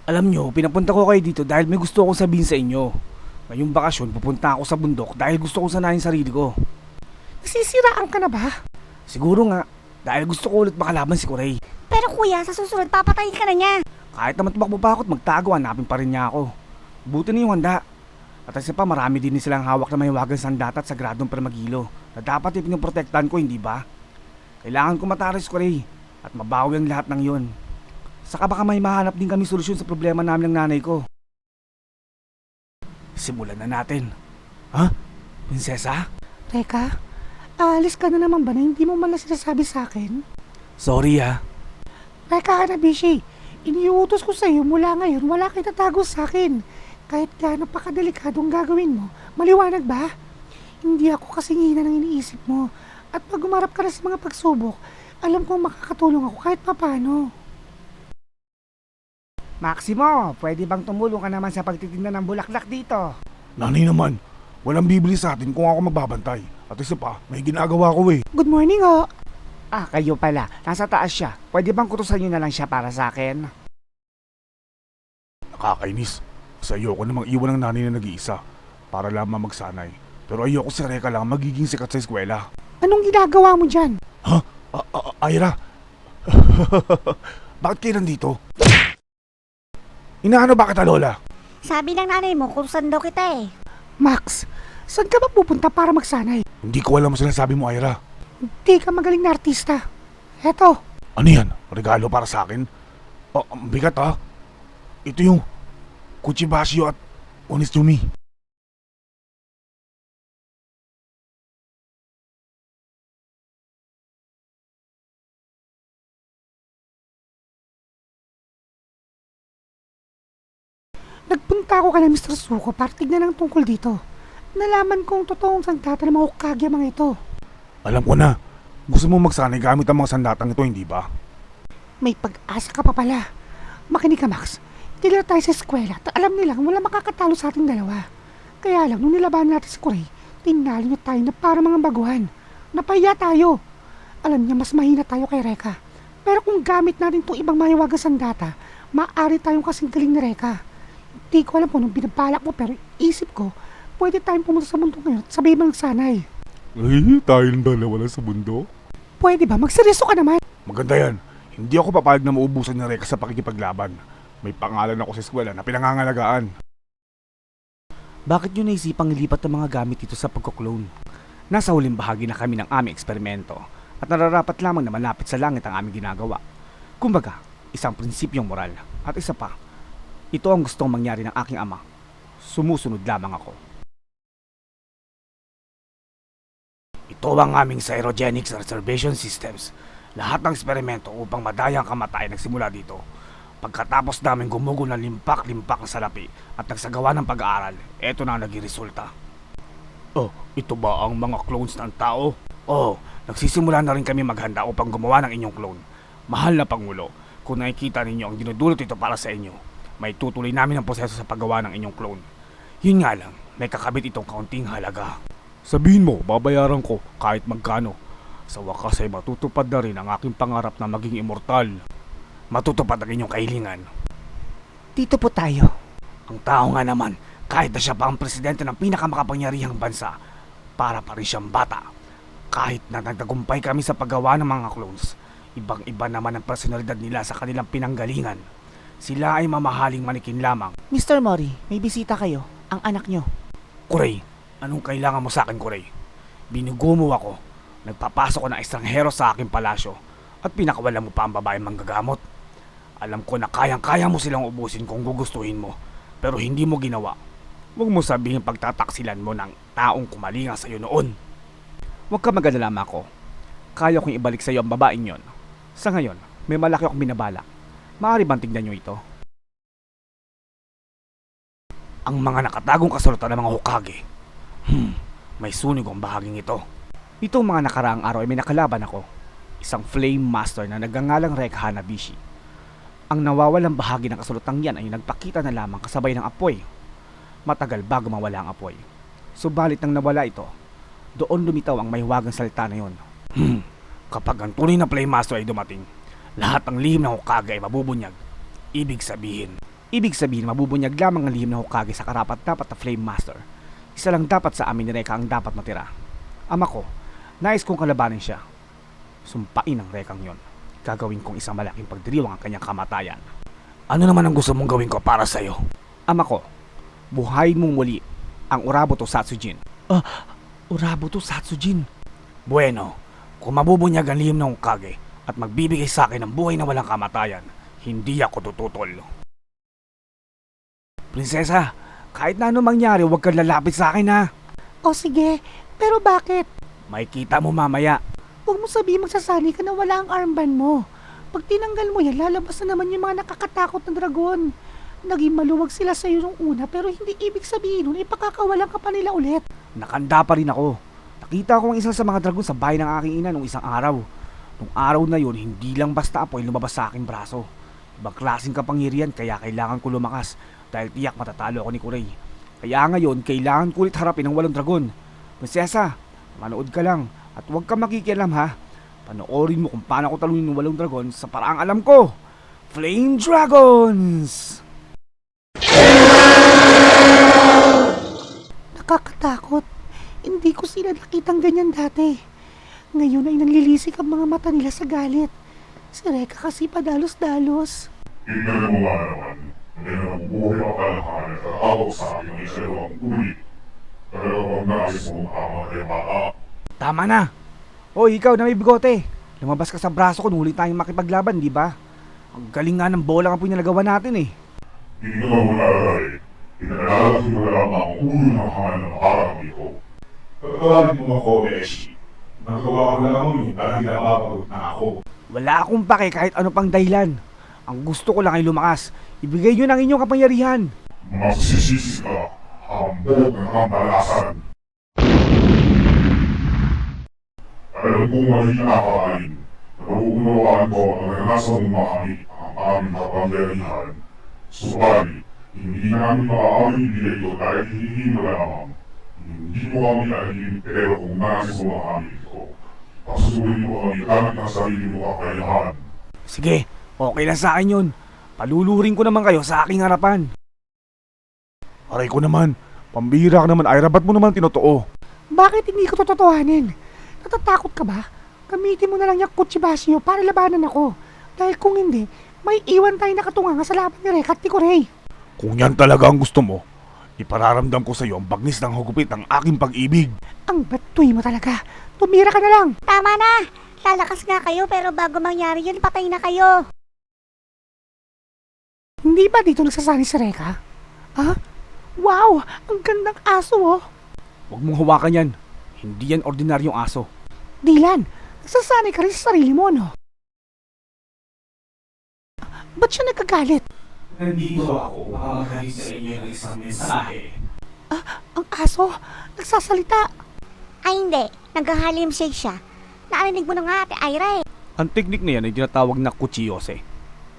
Alam nyo, pinapunta ko kayo dito dahil may gusto akong sabihin sa inyo. Ngayong bakasyon, pupunta ako sa bundok dahil gusto kong sanayin sarili ko. Nasisiraan ka na ba? Siguro nga, dahil gusto ko ulit makalaban si Kuray. Pero kuya, sa susunod papatayin ka na niya. Kahit naman tumakbo pa ako at magtago, hanapin pa rin niya ako. Buti na yung handa. At isa pa, marami din silang hawak na mahiwagang sandata at sagradong permagilo na dapat ipinoprotektahan ko, hindi ba? Kailangan ko matara si Kuray at mabawi ang lahat ng yon. Saka baka may mahanap din kami solusyon sa problema namin ng nanay ko. Simulan na natin. Ha? Prinsesa? Teka, aalis ka na naman ba na hindi mo man lang sinasabi sa akin? Sorry ha. Teka, Hanabishi, iniuutos ko sa iyo mula ngayon wala kang tatago sa akin. Kahit gaano pa kadelikadong gagawin mo, maliwanag ba? Hindi ako kasing hina ng iniisip mo. At pag umarap ka na sa mga pagsubok, alam kong makakatulong ako kahit papano. Maximo, pwede bang tumulong ka naman sa pagtitinda ng bulaklak dito? Nanay naman, walang bibili sa atin kung ako magbabantay. At isa pa, may ginagawa ko eh. Good morning, ho. Kayo pala. Nasa taas siya. Pwede bang kutusan nyo na lang siya para sa akin? Nakakainis. Sa ayoko namang iwan ng nanay na nag-iisa para lamang magsanay. Pero ayoko si Reka lang magiging sikat sa eskwela. Anong ginagawa mo dyan? Ha? Ira? Bakit kayo nandito? Inaano ba kita, Lola? Sabi ng nanay mo kung saan daw kita eh. Max, saan ka ba pupunta para magsanay? Hindi ko alam ang sinasabi mo, Ira. Hindi ka magaling na artista. Eto, Ano yan? Regalo para sa akin? Ang bigat ha? Ito yung Kuchibashio at Onitsumi. nagpunta ako kay Mr. Suko para tignan ang tungkol dito. Nalaman kong totoong sandata ng mga Hokage mga ito. Alam ko na. Gusto mo magsanay gamit ang mga sandatang ito, hindi ba? May pag-asa ka pa pala. Makinig ka, Max. Tila tayo sa eskwela at alam nilang wala makakatalo sa ating dalawa. Kaya lang, nung nilaban natin si Kuray, tinalo niya tayo na para mga baguhan. Napahiya tayo. Alam niya, mas mahina tayo kay Reka. Pero kung gamit natin itong ibang mahiwagang sandata, maaari tayong kasing galing ni Reka. Hindi ko alam kung anong binabalak mo, pero isip ko, pwede tayong pumunta sa mundo ngayon at sabay magsanay. Ay, tayong dalawa lang sa mundo. Pwede ba? Magseryoso ka naman. Maganda yan. Hindi ako papayag na maubusan ni Reka sa pakikipaglaban. May pangalan ako sa eskwela na pinangangalagaan. Bakit nyo naisipang ilipat ang mga gamit dito sa pagkuklone? Nasa huling bahagi na kami ng aming eksperimento at nararapat lamang na malapit sa langit ang aming ginagawa. Kumbaga, isang prinsipyong moral. At isa pa, ito ang gustong mangyari ng aking ama. Sumusunod lamang ako. Ito ang aming Cyrogenics Reservation Systems. Lahat ng eksperimento upang madaya ang kamatayan nagsimula dito. Pagkatapos namin gumugol ng limpak-limpak ng salapi at nagsagawa ng pag-aaral, eto na ang naging resulta. Oh, ito ba ang mga clones ng tao? Oh, nagsisimula na rin kami maghanda upang gumawa ng inyong clone. Mahal na Pangulo, kung nakikita ninyo ang dinudulot ito para sa inyo, may tutuloy namin ang proseso sa paggawa ng inyong clone. Yun nga lang, may kakabit itong kaunting halaga. Sabihin mo, babayaran ko kahit magkano. Sa wakas ay matutupad na rin ang aking pangarap na maging immortal. Matutupad ang inyong kahilingan. Dito po tayo. Ang tao nga naman, kahit na siya pa ang presidente ng pinakamakapangyarihang bansa, para pa rin siyang bata. Kahit na nagtagumpay kami sa paggawa ng mga clones, ibang-iba naman ang personalidad nila sa kanilang pinanggalingan. Sila ay mamahaling manikin lamang. Mr. Mori, may bisita kayo. Ang anak nyo. Kuray, anong kailangan mo sa akin, Kuray? Binugo mo ako. Nagpapasok ko ng estranghero sa aking palasyo at pinakawala mo pa ang babaeng manggagamot. Alam ko na kayang-kaya mo silang ubusin kung gugustuhin mo, pero hindi mo ginawa. Huwag mo sabihin pagtataksilan mo ng taong kumalinga sa iyo noon. Huwag ka mag-alala, Mako. Kaya kong ibalik sa iyo ang babaeng yon. Sa ngayon, may malaki akong binabala. Maaari bang tignan nyo ito? Ang mga nakatagong kasulatan ng mga Hokage. May sunog ang bahaging ito. Itong mga nakaraang araw ay may nakalaban ako. Isang flame master na nagngangalang Reka Hanabishi. Ang nawawalang bahagi ng kasulutang yan ay nagpakita na lamang kasabay ng apoy. Matagal bago mawala ang apoy. Subalit nang nawala ito, doon lumitaw ang mahiwagang salita na yon. Kapag ang tunay na flame master ay dumating, lahat ng lihim ng Hokage ay mabubunyag. Ibig sabihin, Ibig sabihin, mabubunyag lamang ang lihim na Hokage sa karapat-dapat na Flame Master. Isa lang dapat sa amin ni Reka ang dapat matira. Ama ko, nais kong kalabanin siya. Sumpain ang Rekang yon. Gagawin kong isang malaking pagdiriwang ang kanyang kamatayan. Ano naman ang gusto mong gawin ko para sa'yo? Ama ko, buhayin mong muli ang Uraboto Satsujin. Uraboto Satsujin? Bueno, kung mabubunyag ang lihim ng Hokage at magbibigay sa akin ng buhay na walang kamatayan, hindi ako tututol. Prinsesa, kahit na ano mangyari, huwag kang lalapit sa akin ha. O sige, pero bakit? May kita mo mamaya. Huwag mo sabihin magsasani ka na wala ang armband mo. Pag tinanggal mo yan, lalabas na naman yung mga nakakatakot na dragon. Naging maluwag sila sa'yo nung una, pero hindi ibig sabihin nun ipakakawalan ka pa nila ulit. Nakanda pa rin ako. Nakita ko ang isa sa mga dragon sa bahay ng aking ina nung isang araw. Nung araw na yun, hindi lang basta apoy lumabas sa aking braso. Ibang klaseng kapangyarihan kaya kailangan ko lumakas dahil tiyak matatalo ako ni Kurei. Kaya ngayon, kailangan ko ulit harapin ang 8 dragon. Prinsesa, manood ka lang at huwag ka makikialam ha. Panoorin mo kung paano ko talunin ng 8 dragon sa paraang alam ko. Flame Dragons! Nakakatakot. Hindi ko sila nakitang ganyan dati. Ngayon ay nanlilisik ang mga mata nila sa galit. Si Reka kasi padalos-dalos. Tingnan mo nga naman, hindi na nabubuhay ang kalahanan at araw sa akin ng isa dalawang ulit. Talagang nais mong amatay bata. Tama na! Hoy, ikaw na may bigote. Lumabas ka sa braso ko nung huli tayong makipaglaban, di ba? Ang galing nga ng bola ang pinalagawa natin eh. Hindi ka mo nalagay. Pinalagay mo lamang ang ulo ng hangal ng karami ko. Pagkakalit mo ako, Beshi. Nagawa ko lamang yun dahil napapagod na ako. Wala akong pake kahit ano pang dahilan. Ang gusto ko lang ay lumakas. Ibigay nyo ng inyong kapangyarihan. Masisisi ka, hambog ng hambalasan. Alam kong mali na nakakain. Nauunawaan ko ang naranasan mong makamit ang aming kapangyarihan. Subalit, hindi namin maaaring ibigay ito dahil hihingi mo lamang. Hindi mo kami nahihingin pero kung nais mo makamit ko, pasuloy mo kami gamit ang sarili mo kakayahan. Sige, okay lang sa akin yun. Paluluring ko naman kayo sa aking harapan. Aray ko naman, pambira ka naman, Ira, ba't mo naman tinotoo? Bakit hindi ko tototohanin? Natatakot ka ba? Gamitin mo na lang yung kutsibashi nyo para labanan ako. Dahil kung hindi, may iwan tayo nakatunganga sa laban ni Reka at ni Kurei. Kung yan talaga ang gusto mo, ipararamdam ko sa iyo ang bagnis ng hugupit ng aking pag-ibig. Ang batuy mo talaga. Tumira ka na lang. Tama na! Lalakas nga kayo pero bago mangyari yun, patay na kayo. Hindi ba dito nagsasani si Reka? Ha? Wow! Ang gandang aso oh! Huwag mong hawakan yan. Hindi yan ordinaryong aso. Dylan, nagsasani ka rin sa sarili mo, no? Ba't siya nagkagalit? Nandito ako upang maghalis sa inyo ng isang mensahe. Ang aso, nagsasalita. Ay hindi, naghahalim shake siya. Narinig mo na nga ate Ira eh. Ang teknik na yan ay tinatawag na kuchiyose.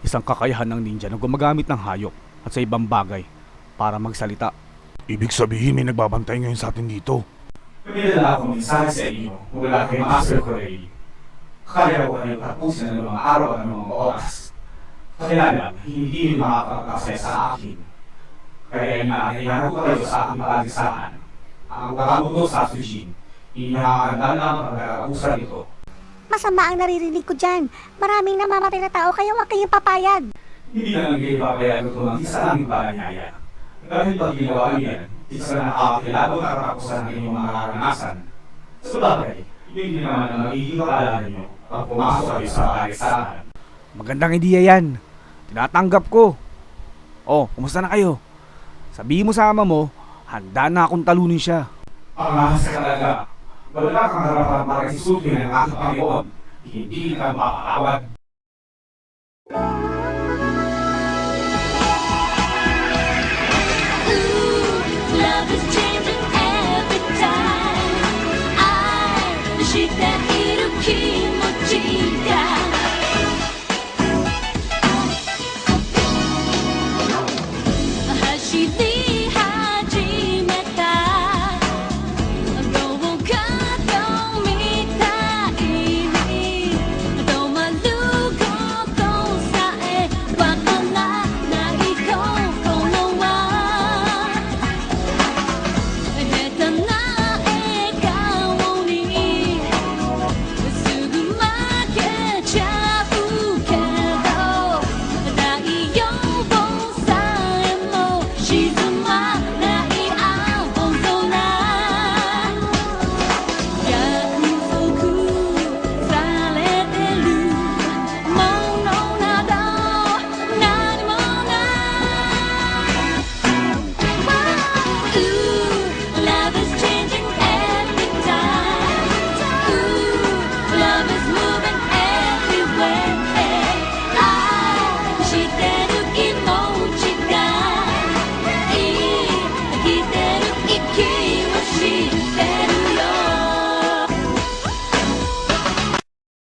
Isang kakayahan ng ninja na gumagamit ng hayop at sa ibang bagay para magsalita. Ibig sabihin may nagbabantay ngayon sa atin dito. Pinadala akong mensahe sa inyo mula kay Master Kurei. Kaya ko kayong tapusin ng mga araw at ng mga oras. Kaya lang, hindi nyo makakakasaya sa akin. Kaya inaanayahan ko kayo sa aking pag-isahan. Ang Uraboto Satsujin, inihahanda na ang pagkakapusan ito. Masama ang naririnig ko dyan. Maraming namamatay na tao kaya huwag kayong papayag. Hindi na lang kayo papayagan ito ng isa lang paanyaya. Dahil pag ginawa niyo yan, isa na nakakilabot at katapusan ng inyong mga karanasan. Sa bagay, hindi naman ang magiging kalalan niyo pag pumasok kayo sa pag-isahan. Magandang ideya yan. Tinatanggap ko. Oh, kumusta na kayo? Sabihin mo sa ama mo, handa na akong talunin siya. Ang nasa talaga, wala kang harapan para isutin ng aking Panginoon. Hindi ka makakawad.